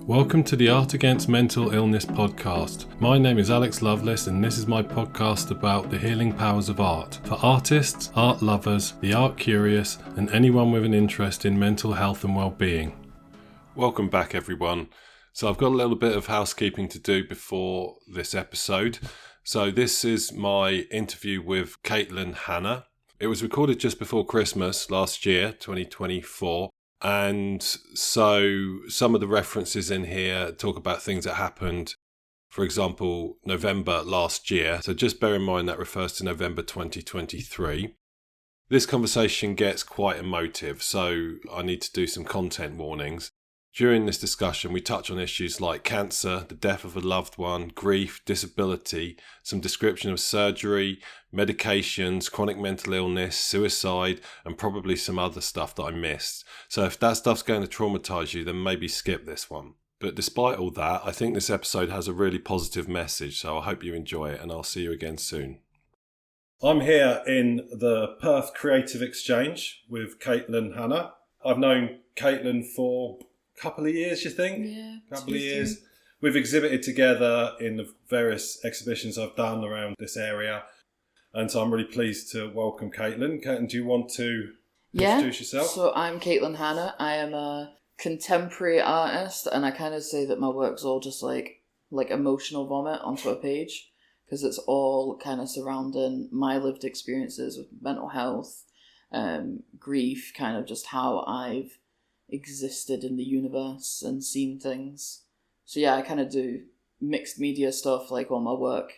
Welcome to the Art Against Mental Illness podcast. My name is Alex Lovelace and this is my podcast about the healing powers of art for artists, art lovers, the art curious and anyone with an interest in mental health and well-being. Welcome back everyone. So I've got a little bit of housekeeping to do before this episode. So this is my interview with Caitlin Hanna. It was recorded just before Christmas last year, 2024. And so some of the references in here talk about things that happened, for example, November last year. So just bear in mind that refers to November 2023. This conversation gets quite emotive, so I need to do some content warnings. During this discussion, we touch on issues like cancer, the death of a loved one, grief, disability, some description of surgery, medications, chronic mental illness, suicide, and probably some other stuff that I missed. So if that stuff's going to traumatize you, then maybe skip this one. But despite all that, I think this episode has a really positive message, so I hope you enjoy it, and I'll see you again soon. I'm here in the Perth Creative Exchange with Caitlin Hanna. I've known Caitlin for couple of years, you think? Yeah. Couple of years. We've exhibited together in the various exhibitions I've done around this area. And so I'm really pleased to welcome Caitlin. Caitlin, do you want to introduce yourself? So I'm Caitlin Hanna. I am a contemporary artist and I kind of say that my work's all just like emotional vomit onto a page because it's all kind of surrounding my lived experiences with mental health, grief, kind of just how I've existed in the universe and seen things. So yeah, I kind of do mixed media stuff. Like all my work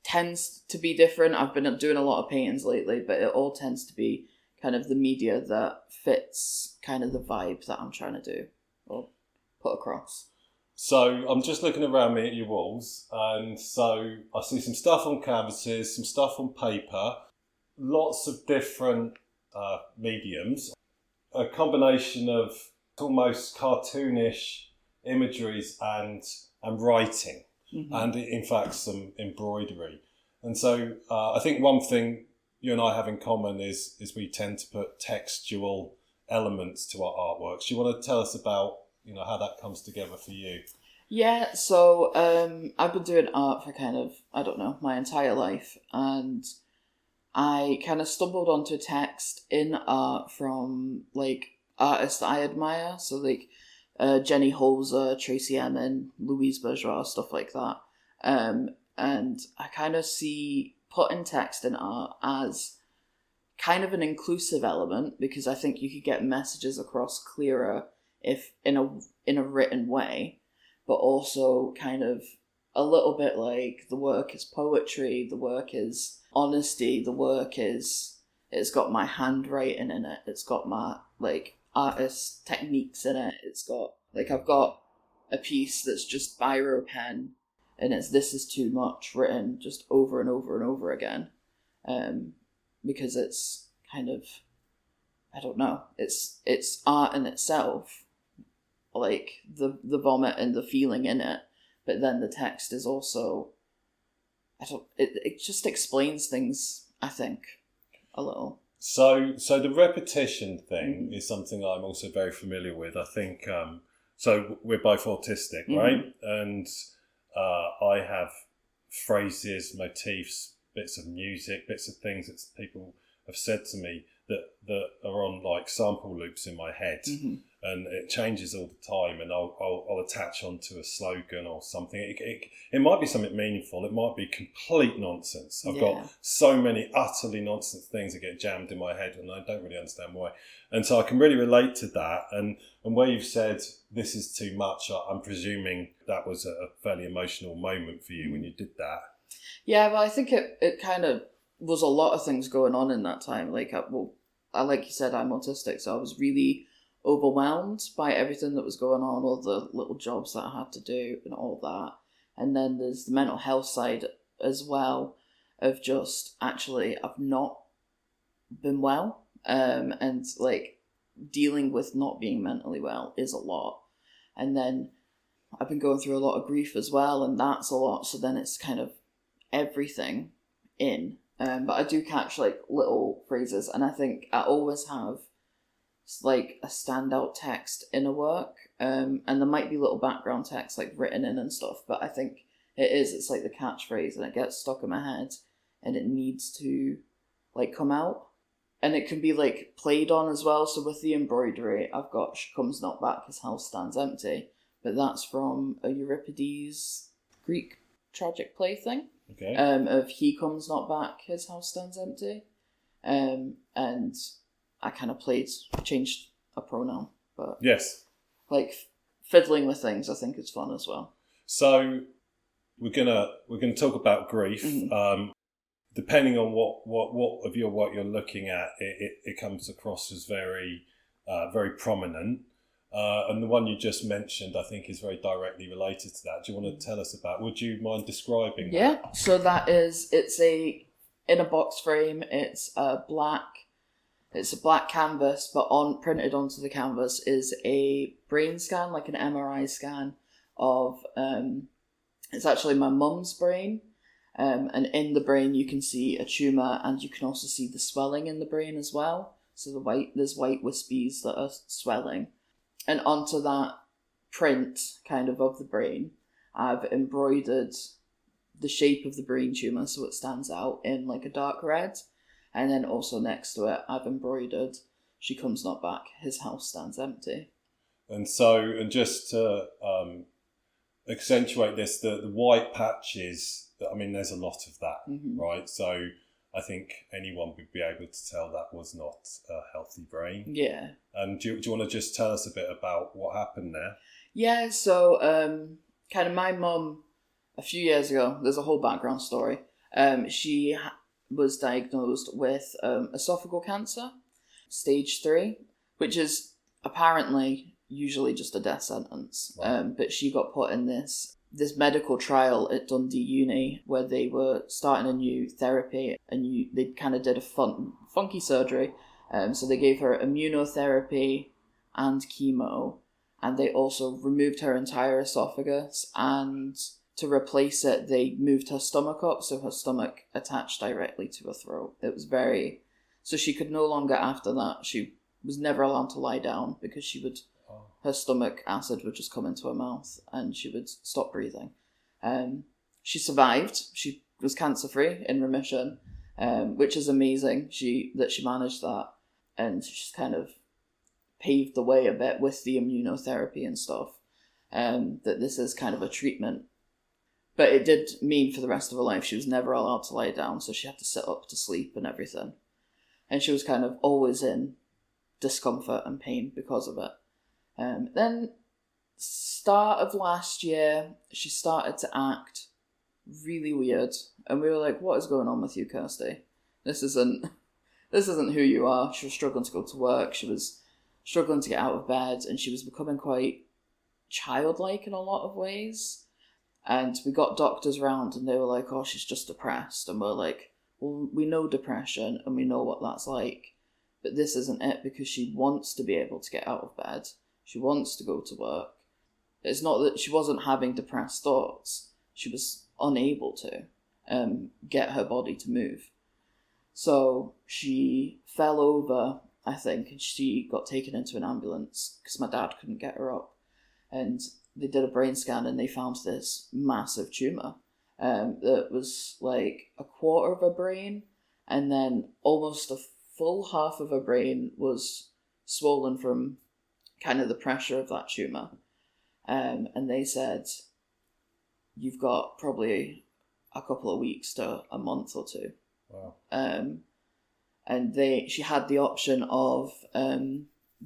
tends to be different. I've been doing a lot of paintings lately, but it all tends to be kind of the media that fits kind of the vibe that I'm trying to do or put across. So I'm just looking around me at your walls, and so I see some stuff on canvases, some stuff on paper, lots of different mediums, a combination of almost cartoonish imageries and writing, and in fact some embroidery. And so I think one thing you and I have in common is we tend to put textual elements to our artworks. Do you want to tell us about how that comes together for you? Yeah, so I've been doing art for kind of, my entire life, and I kind of stumbled onto text in art from artists that I admire, so Jenny Holzer, Tracy Emin, Louise Bourgeois, stuff like that. And I kind of see putting text in art as kind of an inclusive element because I think you could get messages across clearer if in a written way, but also kind of a little bit like the work is poetry, the work is honesty, the work is, it's got my handwriting in it, it's got my artist techniques in it, it's got I've got a piece that's just biro pen and it's "this is too much" written just over and over and over again, because it's kind of, it's art in itself, like the vomit and the feeling in it, but then the text is also, it just explains things, I think, a little. So the repetition thing is something I'm also very familiar with. I think, so we're both autistic, right? And I have phrases, motifs, bits of music, bits of things that people have said to me that are on sample loops in my head. And it changes all the time, and I'll attach onto a slogan or something. It might be something meaningful. It might be complete nonsense. I've got so many utterly nonsense things that get jammed in my head, and I don't really understand why. And so I can really relate to that. And where you've said this is too much, I'm presuming that was a fairly emotional moment for you when you did that. Yeah, well, I think it kind of was a lot of things going on in that time. Like you said, I'm autistic, so I was really overwhelmed by everything that was going on, all the little jobs that I had to do and all that. And then there's the mental health side as well of just actually I've not been well, and dealing with not being mentally well is a lot. And then I've been going through a lot of grief as well, and that's a lot. So then it's kind of everything in. But I do catch little phrases, and I think I always have like a standout text in a work, and there might be little background text like written in and stuff, but I think it's like the catchphrase, and it gets stuck in my head, and it needs to like come out, and it can be like played on as well. So with the embroidery, I've got "She comes not back, his house stands empty," but that's from a Euripides Greek tragic play thing. Okay. Of "He comes not back, his house stands empty," and I kind of changed a pronoun, but yes, like fiddling with things, I think it's fun as well. So we're gonna talk about grief. Mm-hmm. Depending on what of your what you're looking at, it comes across as very very prominent. And the one you just mentioned, I think, is very directly related to that. Do you want to tell us about? Would you mind describing that? Yeah. So it's in a box frame. It's a black canvas, but printed onto the canvas is a brain scan, like an MRI scan of it's actually my mum's brain. And in the brain you can see a tumour, and you can also see the swelling in the brain as well. So there's white wispies that are swelling. And onto that print kind of the brain, I've embroidered the shape of the brain tumour so it stands out in like a dark red. And then also next to it, I've embroidered "She comes not back, his house stands empty." And just to accentuate this, the white patches, I mean, there's a lot of that, mm-hmm. right? So I think anyone would be able to tell that was not a healthy brain. Yeah. And do you want to just tell us a bit about what happened there? Yeah, so kind of my mum, a few years ago, there's a whole background story. She was diagnosed with esophageal cancer, stage 3, which is apparently usually just a death sentence. Wow. But she got put in this medical trial at Dundee Uni where they were starting a new therapy, and they kind of did a funky surgery. So they gave her immunotherapy and chemo, and they also removed her entire esophagus, and to replace it, they moved her stomach up, so her stomach attached directly to her throat. It was so she could no longer, after that, she was never allowed to lie down because her stomach acid would just come into her mouth and she would stop breathing. She survived. She was cancer-free, in remission, which is amazing that she managed that. And she's kind of paved the way a bit with the immunotherapy and stuff, that this is kind of a treatment. But it did mean for the rest of her life she was never allowed to lie down, so she had to sit up to sleep and everything. And she was kind of always in discomfort and pain because of it. Then, start of last year, she started to act really weird, and we were like, "What is going on with you, Kirsty? This isn't who you are." She was struggling to go to work. She was struggling to get out of bed, and she was becoming quite childlike in a lot of ways. And we got doctors round, and they were like, "Oh, she's just depressed." And we're like, "Well, we know depression, and we know what that's like, but this isn't it, because she wants to be able to get out of bed. She wants to go to work. It's not that she wasn't having depressed thoughts. She was unable to get her body to move." So she fell over, I think, and she got taken into an ambulance because my dad couldn't get her up. And they did a brain scan, and they found this massive tumour that was like a quarter of her brain, and then almost a full half of her brain was swollen from kind of the pressure of that tumour. And they said, "You've got probably a couple of weeks to a month or two." Wow. And she had the option of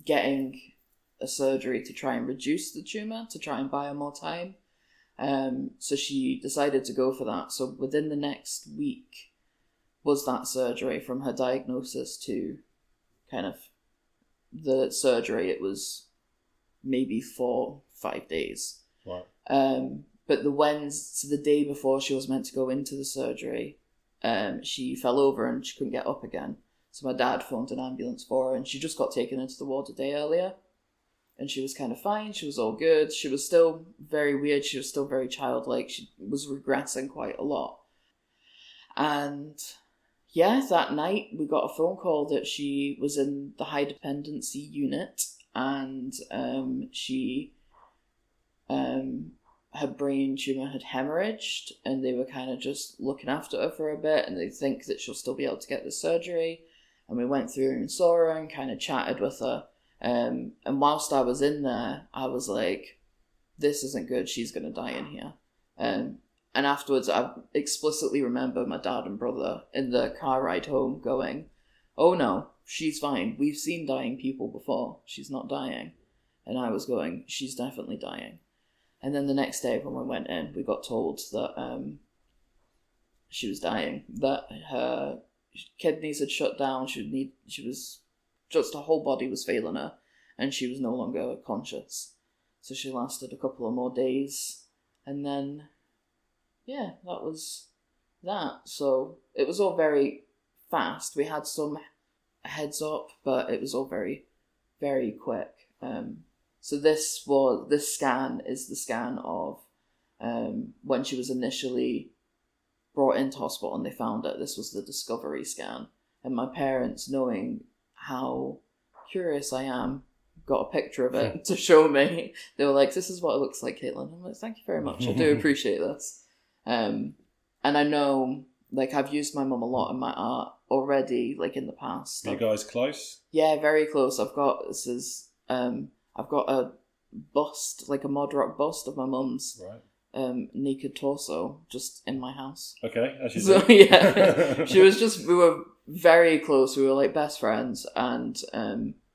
getting a surgery to try and reduce the tumour, to try and buy her more time. So she decided to go for that. So within the next week was that surgery. From her diagnosis to kind of the surgery, it was maybe 4-5 days. Right. But the day before she was meant to go into the surgery, she fell over and she couldn't get up again. So my dad phoned an ambulance for her, and she just got taken into the ward a day earlier. And she was kind of fine. She was all good. She was still very weird. She was still very childlike. She was regressing quite a lot. And yeah, that night we got a phone call that she was in the high dependency unit, and she her brain tumor had hemorrhaged, and they were kind of just looking after her for a bit, and they think that she'll still be able to get the surgery. And we went through and saw her and kind of chatted with her. And whilst I was in there, I was like, this isn't good. She's going to die in here. And afterwards, I explicitly remember my dad and brother in the car ride home going, oh no, she's fine. We've seen dying people before. She's not dying. And I was going, she's definitely dying. And then the next day when we went in, we got told that she was dying, that her kidneys had shut down. Her whole body was failing her, and she was no longer conscious. So she lasted a couple of more days, and then, yeah, that was that. So it was all very fast. We had some heads up, but it was all very, very quick. So this scan is the scan of when she was initially brought into hospital and they found it. This was the discovery scan. And my parents, knowing how curious I am, got a picture of it to show me. They were like, this is what it looks like, Caitlin. I'm like, thank you very much. I do appreciate this. And I know, like, I've used my mum a lot in my art already, like, in the past. Are you guys close? Yeah, very close. I've got a bust, like a mod rock bust of my mum's. Right. Naked torso just in my house. Okay, as you so do. Yeah, we were very close. We were like best friends, and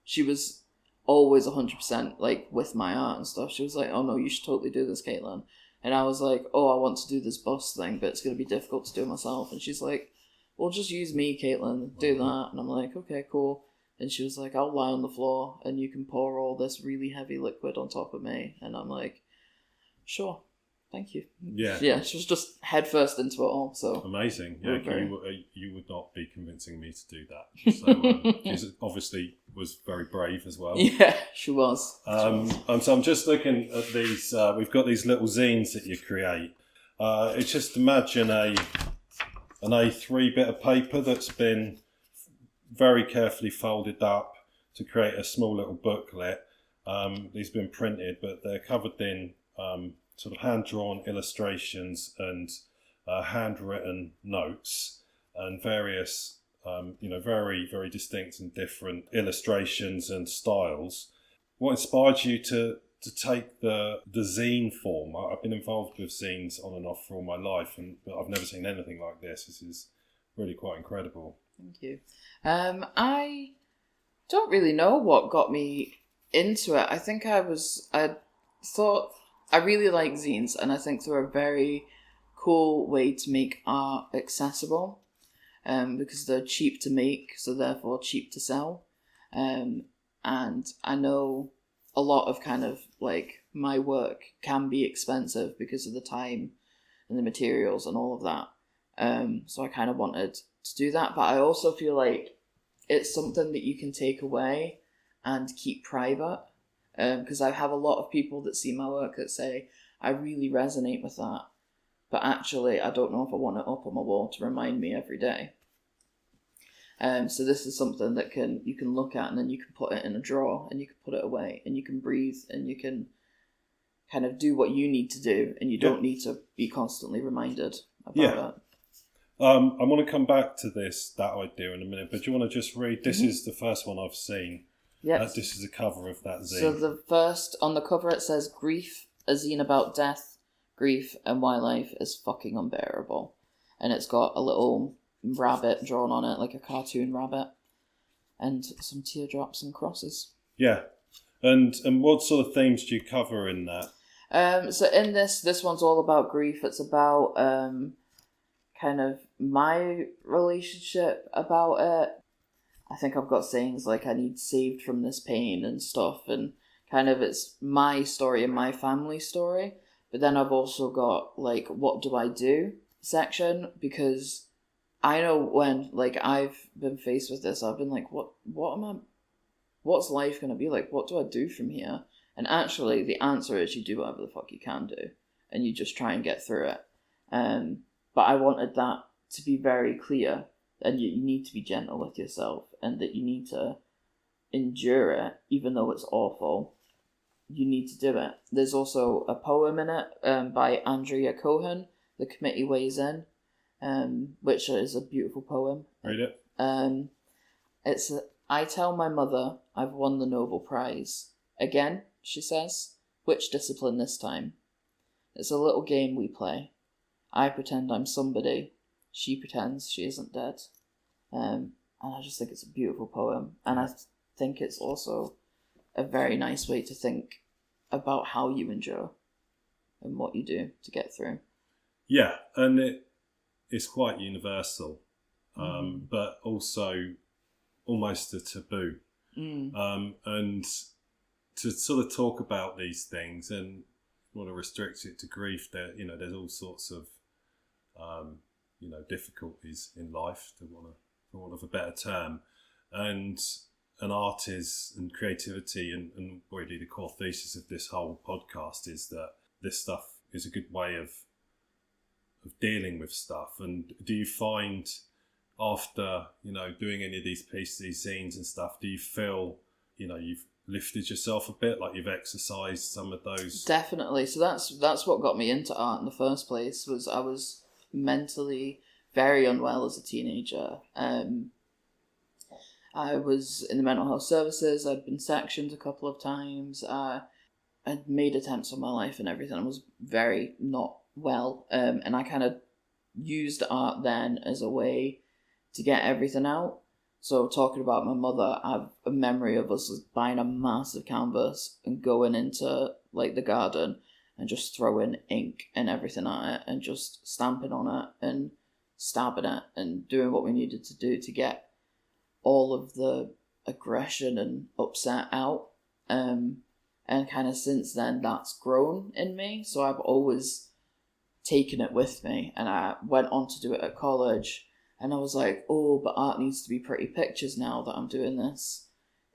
she was always 100% like with my art and stuff. She was like, oh no, you should totally do this, Caitlin. And I was like, oh, I want to do this bust thing, but it's going to be difficult to do myself. And she's like, well, just use me, Caitlin, do that. And I'm like, okay, cool. And she was like, I'll lie on the floor and you can pour all this really heavy liquid on top of me. And I'm like, sure. Thank you. Yeah. Yeah, she was just head first into it all. So amazing. Yeah, you would not be convincing me to do that. So she obviously was very brave as well. Yeah, she was. So I'm just looking at these. We've got these little zines that you create. It's just imagine an A3 bit of paper that's been very carefully folded up to create a small little booklet. These have been printed, but they're covered in sort of hand-drawn illustrations and handwritten notes and various, very, very distinct and different illustrations and styles. What inspired you to take the zine form? I've been involved with zines on and off for all my life, but I've never seen anything like this. This is really quite incredible. Thank you. I don't really know what got me into it. I think I thought I really like zines, and I think they're a very cool way to make art accessible, because they're cheap to make, so therefore cheap to sell. And I know a lot of kind of like my work can be expensive because of the time and the materials and all of that. So I kind of wanted to do that, but I also feel like it's something that you can take away and keep private. Because I have a lot of people that see my work that say, I really resonate with that, but actually I don't know if I want it up on my wall to remind me every day. So this is something that you can look at, and then you can put it in a drawer, and you can put it away, and you can breathe, and you can kind of do what you need to do, and you don't need to be constantly reminded about it. I want to come back to that idea in a minute, but do you want to just read? This is the first one I've seen. Yes. This is the cover of that zine. So the first, on the cover it says, Grief, a zine about death, grief, and why life is fucking unbearable. And it's got a little rabbit drawn on it, like a cartoon rabbit, and some teardrops and crosses. Yeah. And what sort of themes do you cover in that? So in this one's all about grief. It's about kind of my relationship about it. I think I've got sayings like I need saved from this pain and stuff, and kind of it's my story and my family story. But then I've also got like, what do I do section, because I know when like I've been faced with this, I've been like, what's life going to be like? What do I do from here? And actually the answer is you do whatever the fuck you can do, and you just try and get through it. But I wanted that to be very clear and you need to be gentle with yourself, and that you need to endure it, even though it's awful. You need to do it. There's also a poem in it by Andrea Cohen, The Committee Weighs In, which is a beautiful poem. Read it. I tell my mother I've won the Nobel Prize. Again, she says. Which discipline this time? It's a little game we play. I pretend I'm somebody. She pretends she isn't dead. And I just think it's a beautiful poem. And I think it's also a very nice way to think about how you endure and what you do to get through. Yeah, and it's quite universal, but also almost a taboo. And to sort of talk about these things and want to restrict it to grief, there's all sorts of difficulties in life, for want of a better term, and art is, and creativity, and really the core thesis of this whole podcast is that this stuff is a good way of dealing with stuff. And do you find after doing any of these pieces, these zines and stuff, do you feel you've lifted yourself a bit, like you've exercised some of those? Definitely. So that's what got me into art in the first place. Was I was mentally very unwell as a teenager. I was in the mental health services. I'd been sectioned a couple of times. I'd made attempts on my life and everything. I was very not well. And I kind of used art then as a way to get everything out. So talking about my mother, I have a memory of us buying a massive canvas and going into like the garden and just throwing ink and everything at it and just stamping on it and stabbing it and doing what we needed to do to get all of the aggression and upset out. And kind of since then that's grown in me. So I've always taken it with me, and I went on to do it at college. And I was like, oh, but art needs to be pretty pictures now that I'm doing this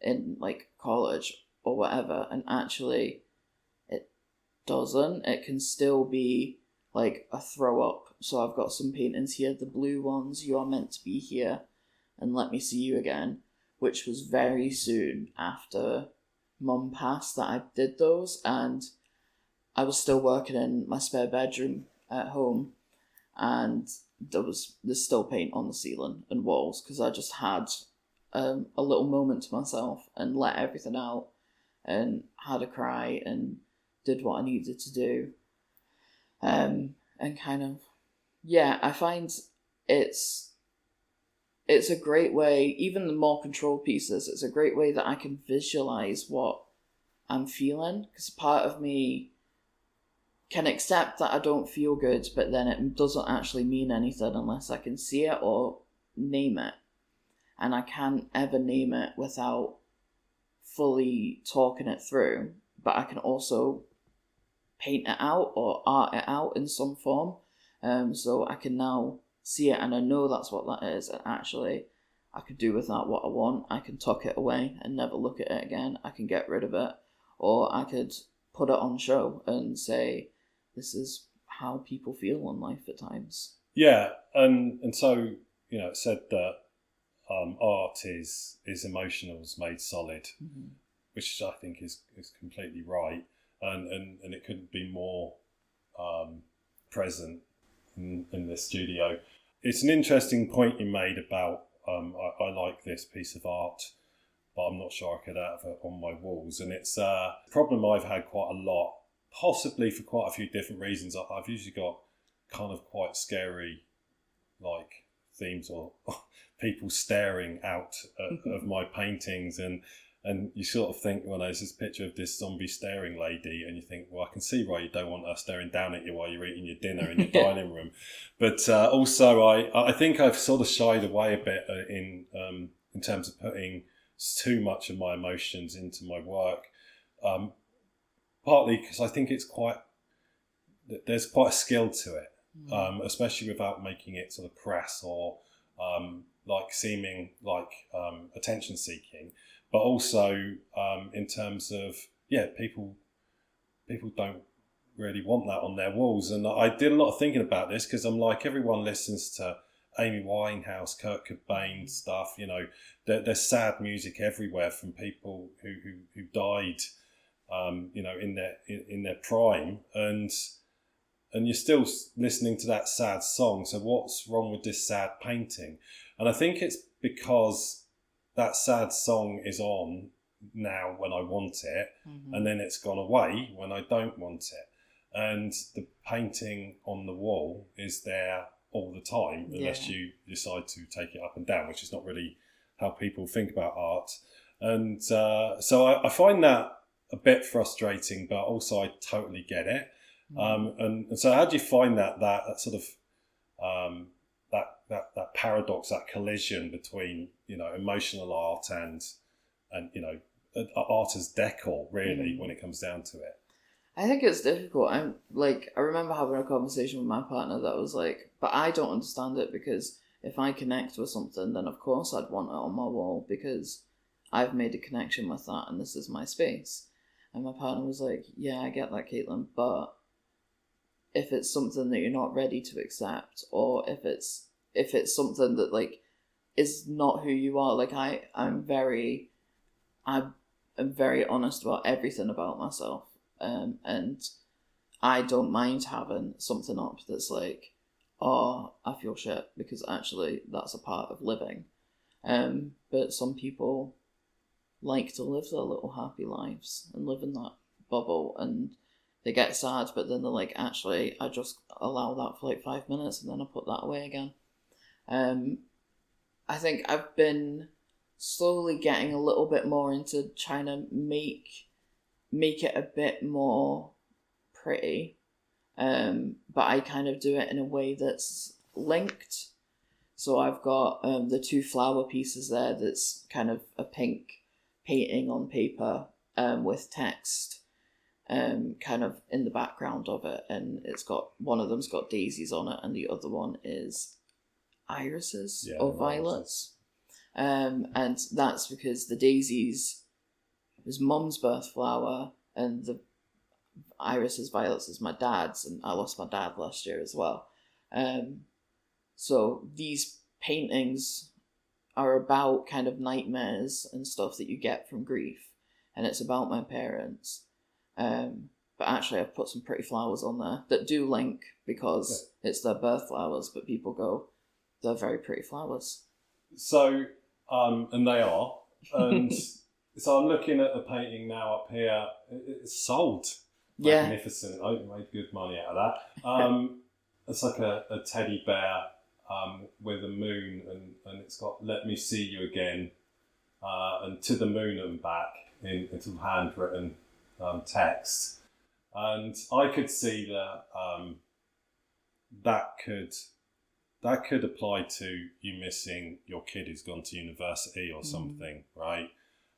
in like college or whatever. And actually, it doesn't. It can still be like a throw up. So I've got some paintings here, the blue ones, You Are Meant to Be Here, and Let Me See You Again, which was very soon after Mum passed that I did those. And I was still working in my spare bedroom at home, and there's still paint on the ceiling and walls because I just had a little moment to myself and let everything out and had a cry and did what I needed to do. And kind of, I find it's a great way, even the more controlled pieces, it's a great way that I can visualize what I'm feeling, because part of me can accept that I don't feel good, but then it doesn't actually mean anything unless I can see it or name it. And I can't ever name it without fully talking it through, but I can also paint it out or art it out in some form. So I can now see it and I know that's what that is, and actually I could do with that what I want. I can tuck it away and never look at it again. I can get rid of it, or I could put it on show and say, this is how people feel in life at times. Yeah, and so it said that art is emotionals made solid, which I think is completely right, and it couldn't be more present in the studio. It's an interesting point you made about I like this piece of art, but I'm not sure I could have it on my walls, and it's a problem I've had quite a lot. Possibly for quite a few different reasons. I've usually got kind of quite scary like themes or people staring out of my paintings, and you sort of think, well, there's this picture of this zombie staring lady, and you think, well, I can see why you don't want her staring down at you while you're eating your dinner in your dining room. But also I think I've sort of shied away a bit in terms of putting too much of my emotions into my work. Partly because I think there's quite a skill to it, especially without making it sort of crass or like seeming like attention seeking, but also in terms of people don't really want that on their walls. And I did a lot of thinking about this because I'm like, everyone listens to Amy Winehouse, Kurt Cobain stuff. There's sad music everywhere from people who died, in their prime, and you're still listening to that sad song. So what's wrong with this sad painting? And I think it's because that sad song is on now when I want it, and then it's gone away when I don't want it. And the painting on the wall is there all the time, unless you decide to take it up and down, which is not really how people think about art. And so I find that a bit frustrating, but also I totally get it. And so how do you find that sort of that paradox, that collision between emotional art and art as decor, really, when it comes down to it? I think it's difficult. I remember having a conversation with my partner that was like, but I don't understand it, because if I connect with something, then of course I'd want it on my wall, because I've made a connection with that and this is my space. And my partner was like, yeah, I get that, Caitlin, but if it's something that you're not ready to accept, or if it's something that like is not who you are, like I'm very honest about everything about myself. And I don't mind having something up that's like, oh, I feel shit, because actually that's a part of living. But some people like to live their little happy lives and live in that bubble, and they get sad, but then they're like, actually, I just allow that for like 5 minutes and then I put that away again. I think I've been slowly getting a little bit more into trying to make it a bit more pretty, but I kind of do it in a way that's linked. So I've got the 2 flower pieces there that's kind of a pink painting on paper with text kind of in the background of it, and it's got, one of them's got daisies on it and the other one is irises or violets. And that's because the daisies was Mum's birth flower, and the irises, violets is my dad's, and I lost my dad last year as well. So these paintings are about kind of nightmares and stuff that you get from grief, and it's about my parents. But actually I've put some pretty flowers on there that do link, because it's their birth flowers, but people go, they're very pretty flowers. So, and they are. And so I'm looking at the painting now up here. It's sold. Magnificent. I made good money out of that. It's like a teddy bear with a moon, and it's got "Let me see you again," and "To the moon and back" in some handwritten text. And I could see that that could apply to you missing your kid who's gone to university or something, right?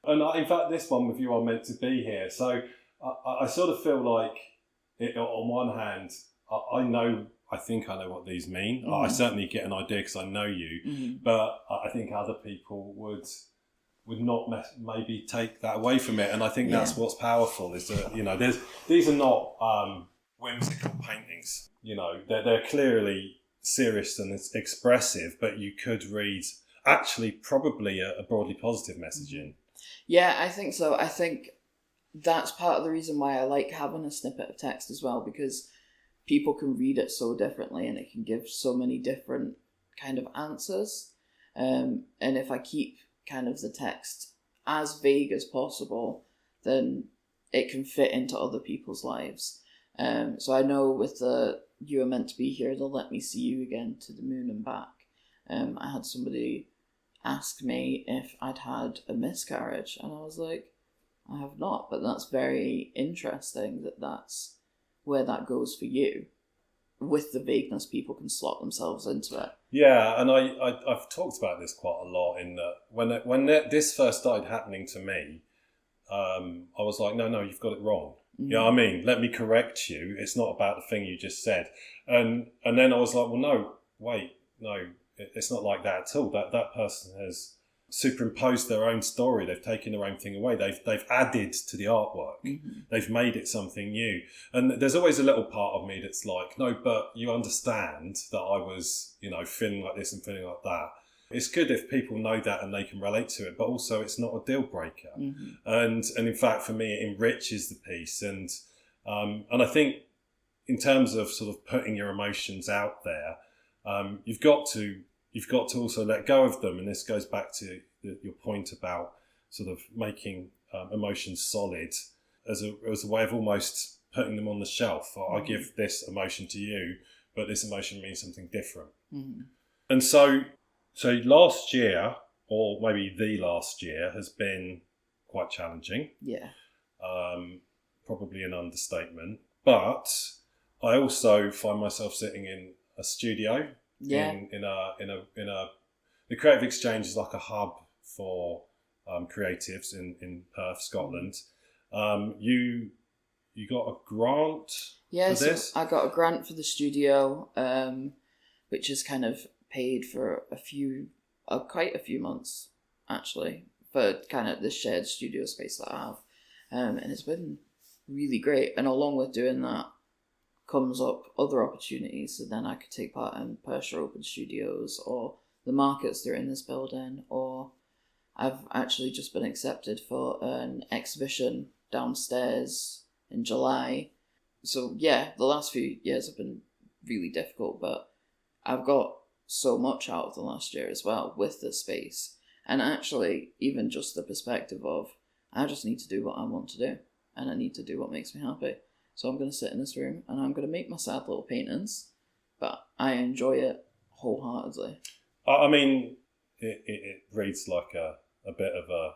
And in fact, this one with "You Are Meant to Be Here." So I sort of feel like, on one hand, I think I know what these mean. I certainly get an idea because I know you, but I think other people would not maybe take that away from it. And I think that's what's powerful, is that, these are not whimsical paintings. They're clearly serious and it's expressive, but you could read actually probably a broadly positive message in. Yeah, I think so. I think that's part of the reason why I like having a snippet of text as well, because people can read it so differently and it can give so many different kind of answers. And if I keep kind of the text as vague as possible, then it can fit into other people's lives. So I know with the "You Are Meant to Be Here, they'll let me see you again, to the moon and back." I had somebody ask me if I'd had a miscarriage, and I was like, I have not, but that's very interesting that that's where that goes for you. With the vagueness, people can slot themselves into it. Yeah, and I've talked about this quite a lot, in that when this first started happening to me, I was like, no, you've got it wrong. You know what I mean? Let me correct you. It's not about the thing you just said. And then I was like, well, no, wait, no, it's not like that at all. That person has superimposed their own story. They've taken their own thing away. They've added to the artwork. Mm-hmm. They've made it something new. And there's always a little part of me that's like, no, but you understand that I was, feeling like this and feeling like that. It's good if people know that and they can relate to it, but also it's not a deal breaker. Mm-hmm. And in fact, for me, it enriches the piece. And I think in terms of sort of putting your emotions out there, you've got to also let go of them. And this goes back to your point about sort of making emotions solid as a way of almost putting them on the shelf. I give this emotion to you, but this emotion means something different. Mm-hmm. And so last year, or maybe the last year, has been quite challenging. Yeah. Probably an understatement. But I also find myself sitting in a studio. Yeah. The Creative Exchange is like a hub for creatives in Perth, Scotland. You got a grant for this? So I got a grant for the studio, which is kind of paid for quite a few months actually, for kind of the shared studio space that I have, and it's been really great. And along with doing that comes up other opportunities, so then I could take part in Perthshire Open Studios or the markets that are in this building, or I've actually just been accepted for an exhibition downstairs in July. So yeah, the last few years have been really difficult, but I've got so much out of the last year as well with the space. And actually, even just the perspective of, I just need to do what I want to do, and I need to do what makes me happy. So I'm going to sit in this room and I'm going to make my sad little paintings, but I enjoy it wholeheartedly. I mean, it reads like a bit of a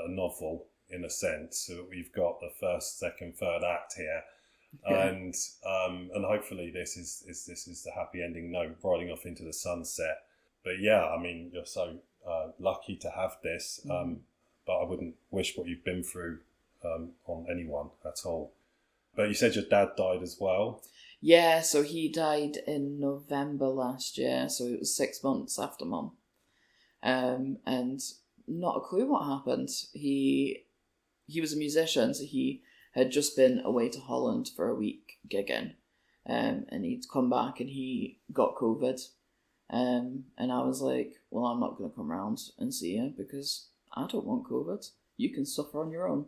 novel in a sense. So we've got the first, second, third act here. And hopefully this is the happy ending note riding off into the sunset. But yeah, I mean, you're so lucky to have this, but I wouldn't wish what you've been through on anyone at all. But you said your dad died as well. Yeah, so he died in November last year, so it was 6 months after Mum. And not a clue what happened. He was a musician, so he had just been away to Holland for a week gigging, and he'd come back and he got COVID, and I was like, well, I'm not going to come round and see you because I don't want COVID. You can suffer on your own.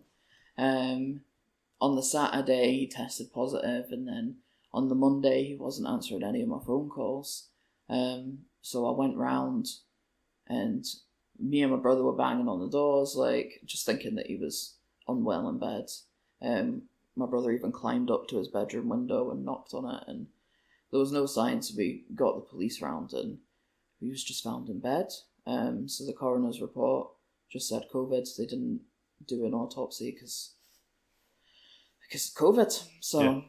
On the Saturday he tested positive, and then on the Monday he wasn't answering any of my phone calls, so I went round and me and my brother were banging on the doors, like just thinking that he was unwell in bed. My brother even climbed up to his bedroom window and knocked on it, and there was no sign, so we got the police round and he was just found in bed. So the coroner's report just said COVID. They didn't do an autopsy because of COVID. So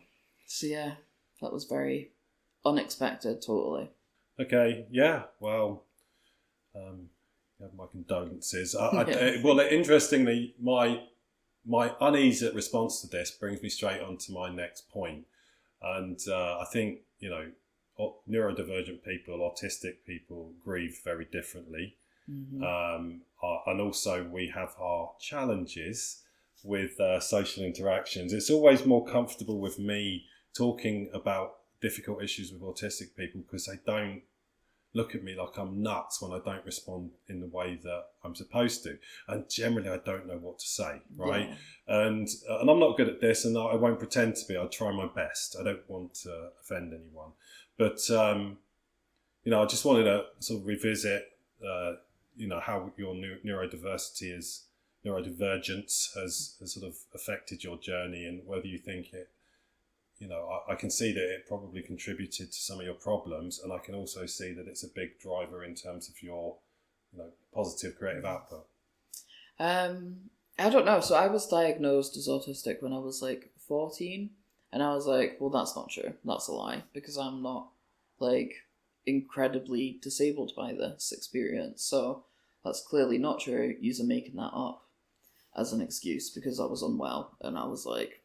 yeah, that was very unexpected, totally. Okay, yeah, well, you have my condolences. Well, interestingly, my uneasy response to this brings me straight on to my next point. And I think, neurodivergent people, autistic people grieve very differently. Mm-hmm. And also we have our challenges with social interactions. It's always more comfortable with me talking about difficult issues with autistic people because they don't look at me like I'm nuts when I don't respond in the way that I'm supposed to. And generally I don't know what to say, right? Yeah. And I'm not good at this, and I won't pretend to be. I'll try my best. I don't want to offend anyone. But, I just wanted to sort of revisit, how your neurodivergence has sort of affected your journey, and whether you think it, I can see that it probably contributed to some of your problems, and I can also see that it's a big driver in terms of your, positive creative output. I don't know. So I was diagnosed as autistic when I was like 14, and I was like, well, that's not true. That's a lie, because I'm not like incredibly disabled by this experience. So that's clearly not true. You're making that up as an excuse because I was unwell, and I was like,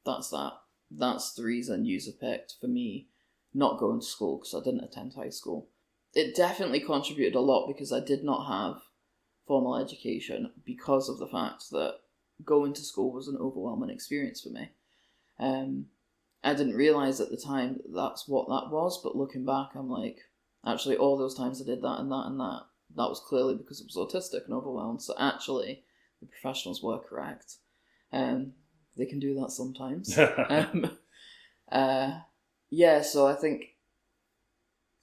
that's that. That's the reason user picked for me not going to school, because I didn't attend high school. It definitely contributed a lot because I did not have formal education because of the fact that going to school was an overwhelming experience for me. I didn't realise at the time that that's what that was, but looking back, I'm like, actually, all those times I did that and that and that, that was clearly because I was autistic and overwhelmed. So actually, the professionals were correct. They can do that sometimes. So I think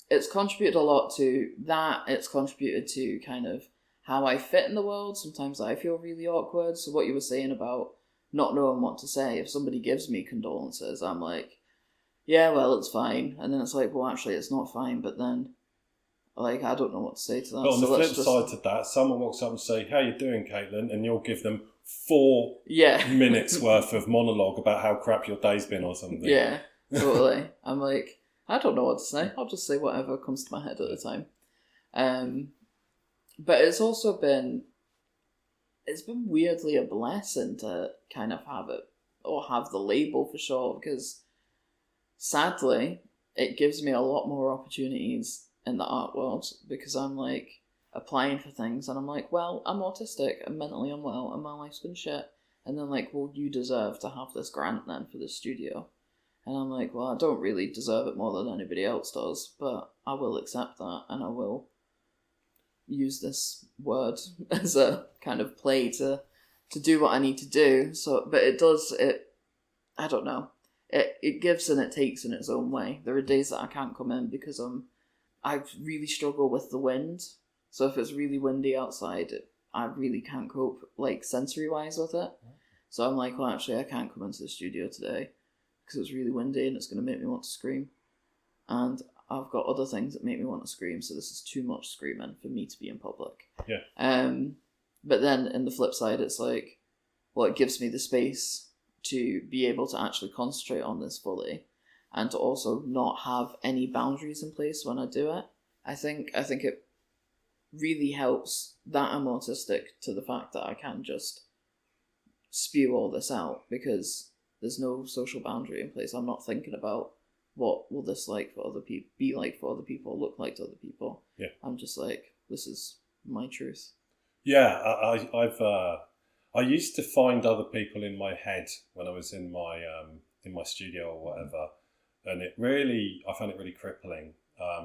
it's contributed a lot to that. It's contributed to kind of how I fit in the world. Sometimes I feel really awkward. So what you were saying about not knowing what to say, if somebody gives me condolences, I'm like, yeah, well, it's fine. And then it's like, well, actually, it's not fine. But then, like, I don't know what to say to that. But on the flip side to that, someone walks up and say, how you doing, Caitlin? And you'll give them 4 minutes worth of monologue about how crap your day's been or something. Yeah, totally. I'm like, I don't know what to say. I'll just say whatever comes to my head at the time. But it's also been weirdly a blessing to kind of have it, or have the label for sure, because sadly, it gives me a lot more opportunities in the art world, because I'm like applying for things and I'm like, well, I'm autistic, I'm mentally unwell, and my life's been shit. And then like, well, you deserve to have this grant then for this studio. And I'm like, well, I don't really deserve it more than anybody else does, but I will accept that, and I will use this word as a kind of play to do what I need to do. So, but I don't know. It gives and it takes in its own way. There are days that I can't come in because I really struggle with the wind. So if it's really windy outside, I really can't cope, like, sensory-wise with it. So I'm like, well, actually, I can't come into the studio today because it's really windy and it's going to make me want to scream. And I've got other things that make me want to scream, so this is too much screaming for me to be in public. Yeah. But then, in the flip side, it's like, well, it gives me the space to be able to actually concentrate on this fully, and to also not have any boundaries in place when I do it. I think it really helps that I'm autistic to the fact that I can just spew all this out because there's no social boundary in place. I'm not thinking about what will this like for other people, be like for other people, look like to other people. Yeah. I'm just like, this is my truth. Yeah, I used to find other people in my head when I was in my studio or whatever, and I found it really crippling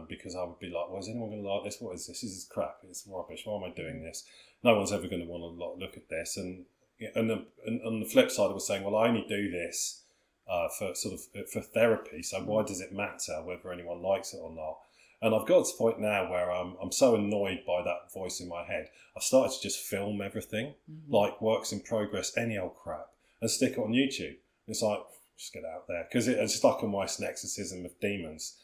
because I would be like, well, is anyone going to like this? What is this? This is crap. It's rubbish. Why am I doing this? No one's ever going to want to look at this. And on the flip side, I was saying, well, I only do this for therapy. So why does it matter whether anyone likes it or not? And I've got to the point now where I'm so annoyed by that voice in my head. I've started to just film everything, like works in progress, any old crap, and stick it on YouTube. It's like, just get out there. Because it's like a almost an exorcism of demons.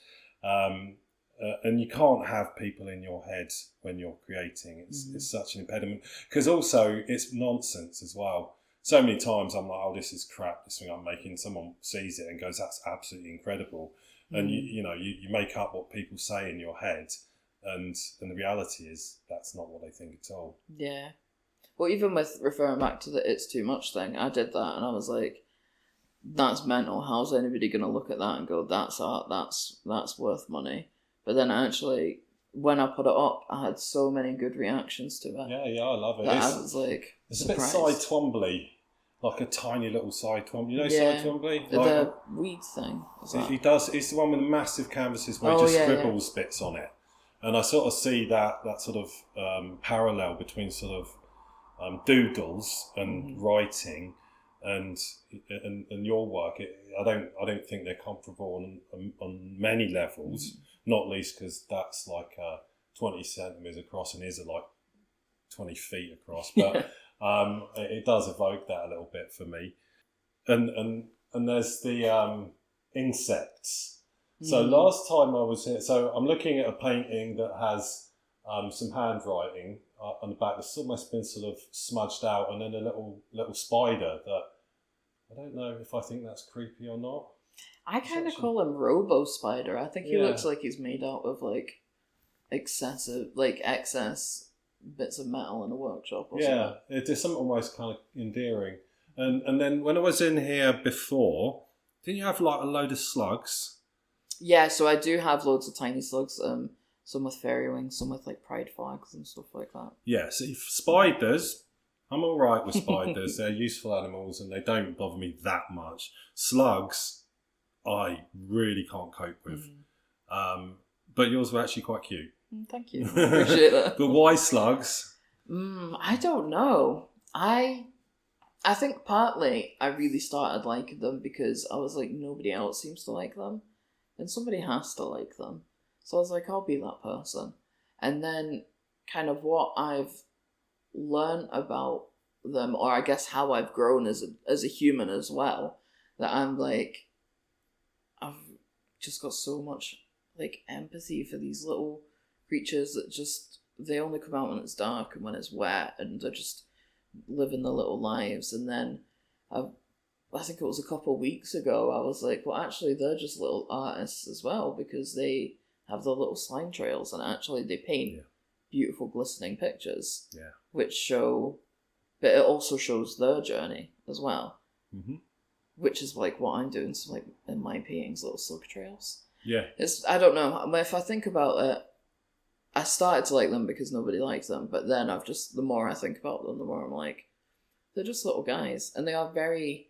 And you can't have people in your head when you're creating. It's such an impediment. Because also, it's nonsense as well. So many times I'm like, oh, this is crap, this thing I'm making. Someone sees it and goes, that's absolutely incredible. And you make up what people say in your head, and the reality is that's not what they think at all. Yeah. Well, even with referring back to the "it's too much" thing, I did that, and I was like, "That's mental. How's anybody going to look at that and go, that's art? That's worth money?" But then actually, when I put it up, I had so many good reactions to it. Yeah, I love it. I was like, it's a bit Cy Twombly. Like a tiny little Cy Twombly. You know Cy Twombly? The weed thing. He does. He's the one with the massive canvases where he just scribbles bits on it. And I sort of see that sort of parallel between sort of doodles and writing and your work. I don't think they're comparable on many levels. Not least because that's like 20 centimetres across and his are like 20 feet across. But it does evoke that a little bit for me. And there's the insects. So last time I was here, so I'm looking at a painting that has some handwriting on the back that's almost been sort of smudged out, and then a little spider that I don't know if I think that's creepy or not. I kind of call him Robo Spider. I think he looks like he's made out of like excess bits of metal in a workshop or something. Yeah, there's something almost kind of endearing. And then when I was in here before, didn't you have like a load of slugs? Yeah, so I do have loads of tiny slugs. some with fairy wings, some with like pride flags and stuff like that. Yeah, so spiders, I'm all right with spiders. They're useful animals and they don't bother me that much. Slugs, I really can't cope with. But yours were actually quite cute. Thank you. Appreciate that. But why slugs? I don't know. I think partly I really started liking them because I was like, nobody else seems to like them. And somebody has to like them. So I was like, I'll be that person. And then kind of what I've learned about them, or I guess how I've grown as a human as well, that I'm like, I've just got so much like empathy for these little creatures that just, they only come out when it's dark and when it's wet, and they're just living their little lives. And then I think it was a couple of weeks ago, I was like, well, actually, they're just little artists as well, because they have their little slime trails, and actually they paint beautiful glistening pictures, which show, but it also shows their journey as well, which is like what I'm doing, so like in my paintings, little slug trails. Yeah, it's, I don't know, if I think about it, I started to like them because nobody liked them, but then the more I think about them, the more I'm like, they're just little guys, and they are very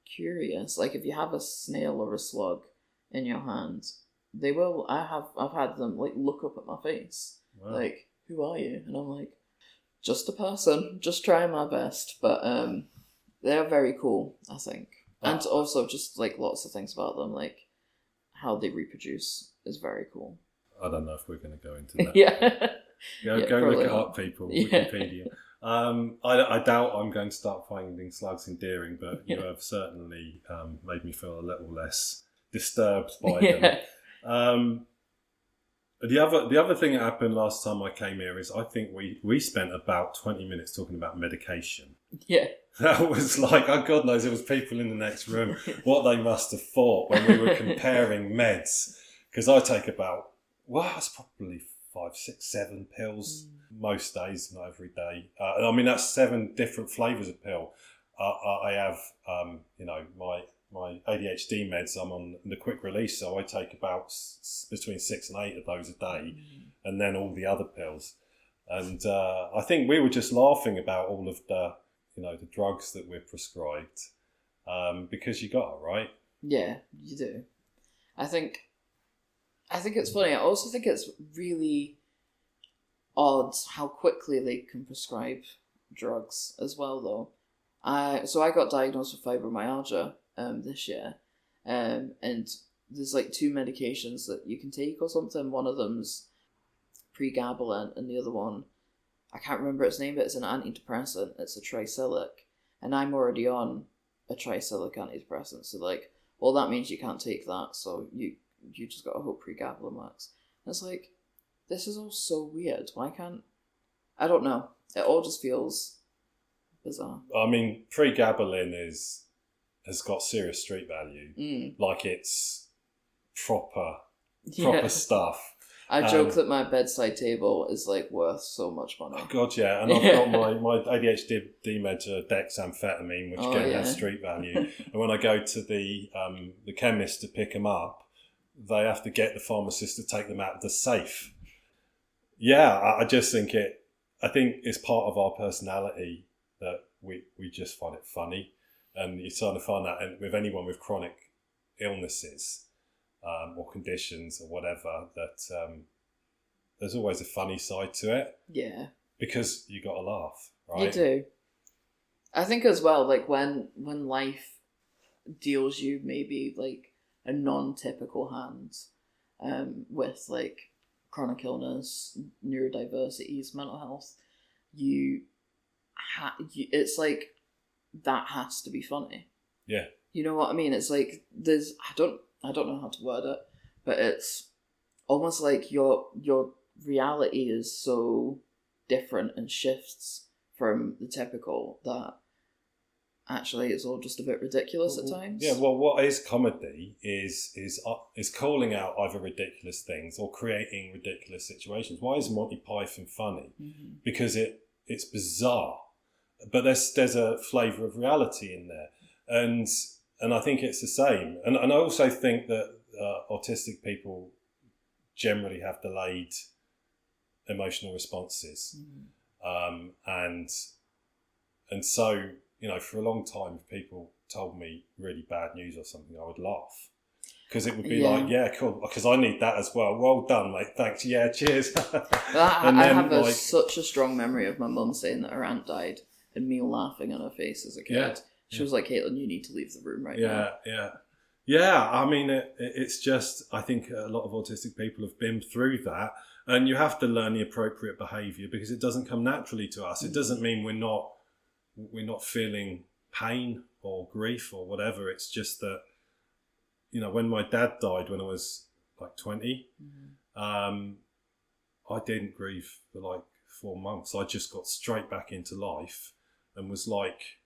curious. Like if you have a snail or a slug in your hand, they will. I've had them like look up at my face, like, who are you? And I'm like, just a person, just trying my best. But they're very cool, I think, and also just like lots of things about them, like how they reproduce is very cool. I don't know if we're going to go into that. Go look it up, people. Wikipedia. I doubt I'm going to start finding slugs endearing, but you have certainly made me feel a little less disturbed by them. The other thing that happened last time I came here is I think we spent about 20 minutes talking about medication. Yeah. That was like, oh God knows, there was people in the next room, what they must have thought when we were comparing meds. Because I take about, it's probably 5, 6, 7 pills most days, not every day. I mean, that's 7 different flavours of pill. I have, my ADHD meds, I'm on the quick release, so I take about between 6 and 8 of those a day, and then all the other pills. And I think we were just laughing about all of the drugs that we're prescribed, because you got it, right? Yeah, you do. I think it's funny. I also think it's really odd how quickly they can prescribe drugs as well, though. So I got diagnosed with fibromyalgia this year, and there's like 2 medications that you can take or something. One of them's pregabalin, and the other one, I can't remember its name, but it's an antidepressant. It's a tricyclic, and I'm already on a tricyclic antidepressant. So like, well, that means you can't take that. So you just got to hope pregabalin works. And it's like, this is all so weird. Why can't... I don't know. It all just feels bizarre. I mean, pregabalin has got serious street value. Like it's proper stuff. I joke that my bedside table is like worth so much money. Oh God, yeah. And I've got my ADHD meds are dexamphetamine, which again has street value. And when I go to the chemist to pick them up, they have to get the pharmacist to take them out of the safe. Yeah, I just think I think it's part of our personality that we just find it funny. And you're trying to find that with anyone with chronic illnesses or conditions or whatever, that there's always a funny side to it. Yeah. Because you got to laugh, right? You do. I think as well, like when life deals you maybe like a non-typical hand with like chronic illness, neurodiversities, mental health, it's like that has to be funny. Yeah. You know what I mean? It's like there's I don't know how to word it, but it's almost like your reality is so different and shifts from the typical that actually it's all just a bit ridiculous at times. Yeah, well, what is comedy is calling out either ridiculous things or creating ridiculous situations. Why is Monty Python funny? Because it's bizarre, but there's a flavour of reality in there, and I think it's the same. And I also think that autistic people generally have delayed emotional responses. And so, for a long time, if people told me really bad news or something, I would laugh. Because it would be like, yeah, cool, because I need that as well. Well done, mate. Thanks. Yeah, cheers. I have such a strong memory of my mum saying that her aunt died and me laughing on her face as a kid. She was like, Caitlin, you need to leave the room now. Yeah, I mean, it's just, I think a lot of autistic people have been through that, and you have to learn the appropriate behaviour because it doesn't come naturally to us. It doesn't mean we're not feeling pain or grief or whatever. It's just that, when my dad died when I was like 20, I didn't grieve for like 4 months. I just got straight back into life and was like,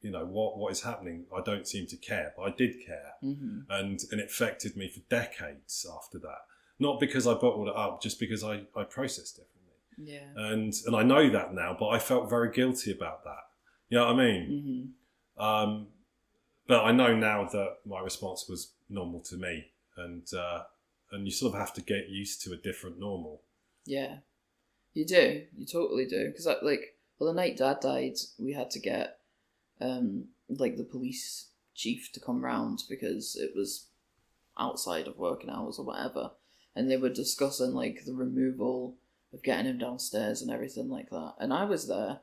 what is happening? I don't seem to care, but I did care. And it affected me for decades after that. Not because I bottled it up, just because I processed differently. Yeah. And I know that now, but I felt very guilty about that. You know what I mean? But I know now that my response was normal to me, and you sort of have to get used to a different normal. Yeah, you do. You totally do. Because the night Dad died, we had to get the police chief to come round because it was outside of working hours or whatever, and they were discussing the removal of getting him downstairs and everything like that. And I was there,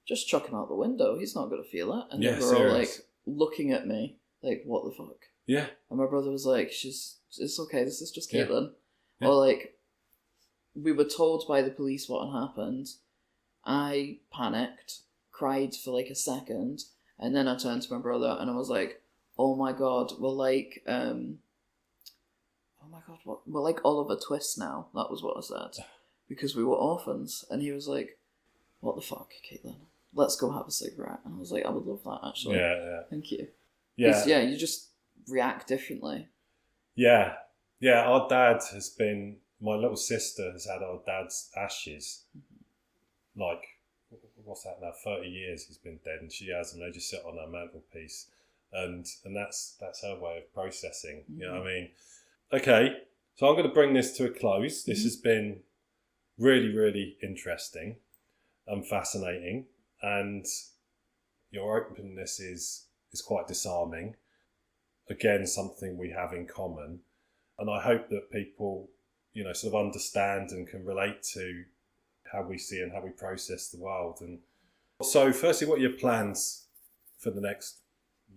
just chuck him out the window. He's not going to feel it. And they were serious. all looking at me what the fuck? Yeah. And my brother was like, it's okay, this is just Caitlin. Yeah. Or we were told by the police what had happened. I panicked, cried for a second, and then I turned to my brother and I was like, oh my god, we're we're like Oliver Twist now. That was what I said. Because we were orphans. And he was like, what the fuck, Caitlin? Let's go have a cigarette. And I was like, I would love that, actually. Yeah. Thank you. Yeah. Yeah, you just react differently. Yeah. Yeah, our dad has been... My little sister has had our dad's ashes. What's that now? 30 years he's been dead, and she has, and they just sit on her mantelpiece. And that's her way of processing. You know what I mean? Okay, so I'm going to bring this to a close. This has been really, really interesting and fascinating, and your openness is quite disarming. Again, something we have in common, and I hope that people, sort of understand and can relate to how we see and how we process the world. And so, firstly, what are your plans for the next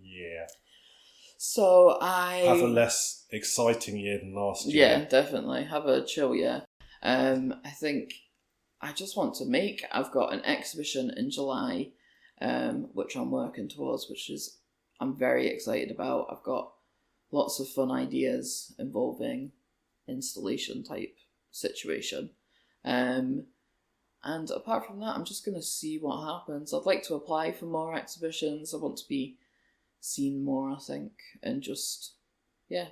year? So I have a less exciting year than last year. Yeah, definitely. Have a chill year. I think I just want to I've got an exhibition in July, which I'm working towards, I'm very excited about. I've got lots of fun ideas involving installation type situation. And apart from that, I'm just going to see what happens. I'd like to apply for more exhibitions. I want to be seen more, I think, and just,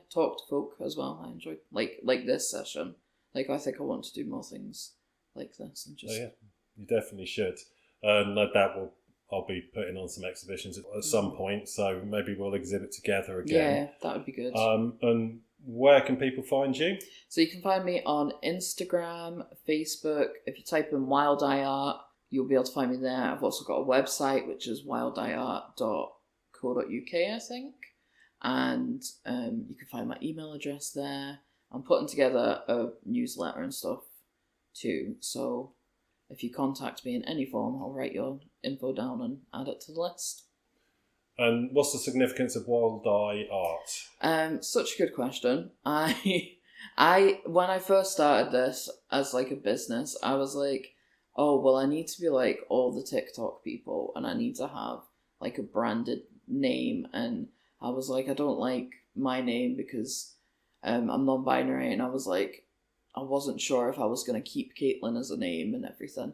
talk to folk as well. I enjoyed, like this session. I think I want to do more things like this. And just... Oh, yeah, you definitely should. No doubt I'll be putting on some exhibitions at some point, so maybe we'll exhibit together again. Yeah, that would be good. And where can people find you? So you can find me on Instagram, Facebook. If you type in Wild Eye Art, you'll be able to find me there. I've also got a website, which is wildeyeart.co.uk, I think. And you can find my email address there. I'm putting together a newsletter and stuff too. So if you contact me in any form, I'll write your info down and add it to the list. And what's the significance of Wild Eye Art? Such a good question. I when I first started this as a business, I was like, oh, well, I need to be like all the TikTok people, and I need to have a branded name. And I was like, I don't like my name because I'm non-binary, and I was like, I wasn't sure if I was going to keep Caitlin as a name and everything.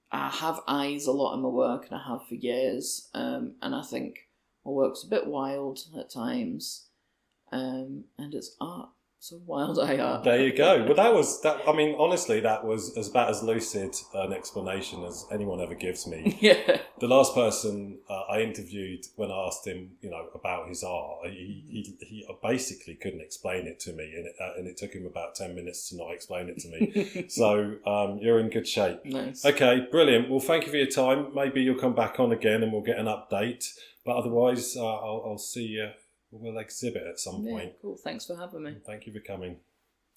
I have eyes a lot in my work, and I have for years, and I think my work's a bit wild at times, and it's art. So wild-eyed art. There you go. Well, that was that. I mean, honestly, that was about as lucid an explanation as anyone ever gives me. Yeah. The last person I interviewed, when I asked him, about his art, he basically couldn't explain it to me, and it took him about 10 minutes to not explain it to me. So you're in good shape. Nice. Okay, brilliant. Well, thank you for your time. Maybe you'll come back on again, and we'll get an update. But otherwise, I'll see you. We'll exhibit at some point. Cool. Thanks for having me. Thank you for coming.